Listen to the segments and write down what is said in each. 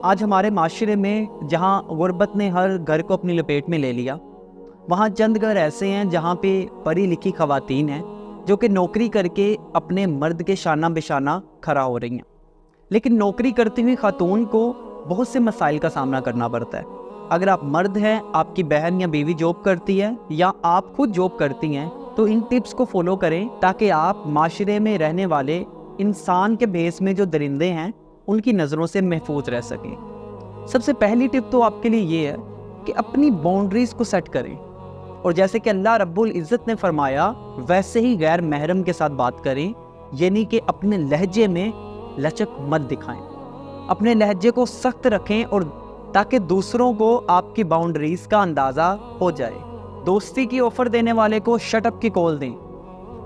आज हमारे माशरे में जहाँ गुर्बत ने हर घर को अपनी लपेट में ले लिया, वहाँ चंद घर ऐसे हैं जहाँ पे पढ़ी लिखी ख़वातीन हैं जो कि नौकरी करके अपने मर्द के शाना बेशाना खड़ा हो रही हैं। लेकिन नौकरी करती हुई खातून को बहुत से मसाइल का सामना करना पड़ता है। अगर आप मर्द हैं, आपकी बहन या बीवी जॉब करती है या आप खुद जॉब करती हैं, तो इन टिप्स को फॉलो करें ताकि आप माशरे में रहने वाले इंसान के भेस में जो दरिंदे हैं उनकी नज़रों से महफूज रह सकें। सबसे पहली टिप तो आपके लिए ये है कि अपनी बाउंड्रीज़ को सेट करें, और जैसे कि अल्लाह रब्बुल इज़्ज़त ने फरमाया वैसे ही गैर महरम के साथ बात करें, यानी कि अपने लहजे में लचक मत दिखाएं। अपने लहजे को सख्त रखें और ताकि दूसरों को आपकी बाउंड्रीज़ का अंदाज़ा हो जाए। दोस्ती की ऑफ़र देने वाले को शट अप की कॉल दें,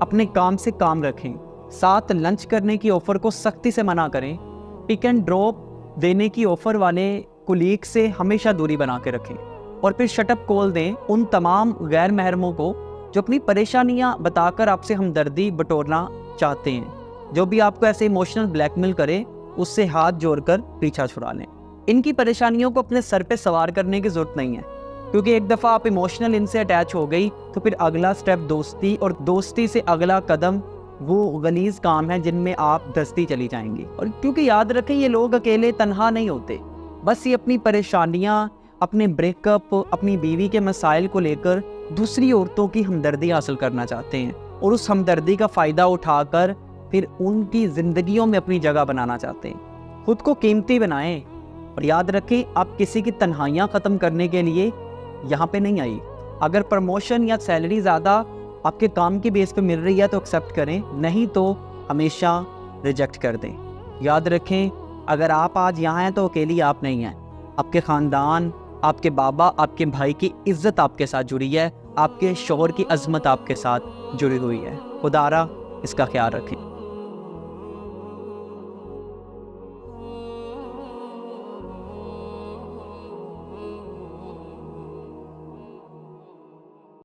अपने काम से काम रखें। साथ लंच करने की ऑफ़र को सख्ती से मना करें। पिक एंड ड्रॉप देने की ऑफ़र वाले कुलीग से हमेशा दूरी बना के रखें। और फिर शटअप कॉल दें उन तमाम गैर महरमों को जो अपनी परेशानियां बताकर आपसे हमदर्दी बटोरना चाहते हैं। जो भी आपको ऐसे इमोशनल ब्लैकमेल करे उससे हाथ जोड़कर पीछा छुड़ा लें। इनकी परेशानियों को अपने सर पे सवार करने की ज़रूरत नहीं है, क्योंकि एक दफ़ा आप इमोशनल इनसे अटैच हो गई तो फिर अगला स्टेप दोस्ती, और दोस्ती से अगला कदम वो गलीज़ काम है जिनमें आप धंसती चली जाएंगी। और क्योंकि याद रखें, ये लोग अकेले तन्हा नहीं होते, बस ये अपनी परेशानियां, अपने ब्रेकअप, अपनी बीवी के मसाइल को लेकर दूसरी औरतों की हमदर्दी हासिल करना चाहते हैं, और उस हमदर्दी का फ़ायदा उठाकर फिर उनकी ज़िंदगियों में अपनी जगह बनाना चाहते हैं। खुद को कीमती बनाएं, और याद रखें आप किसी की तन्हाइयाँ ख़त्म करने के लिए यहाँ पे नहीं आई। अगर प्रमोशन या सैलरी ज़्यादा आपके काम की बेस पे मिल रही है तो एक्सेप्ट करें, नहीं तो हमेशा रिजेक्ट कर दें। याद रखें, अगर आप आज यहाँ हैं तो अकेली आप नहीं हैं। आपके ख़ानदान, आपके बाबा, आपके भाई की इज़्ज़त आपके साथ जुड़ी है, आपके शौहर की अज़मत आपके साथ जुड़ी हुई है। खुदारा इसका ख्याल रखें।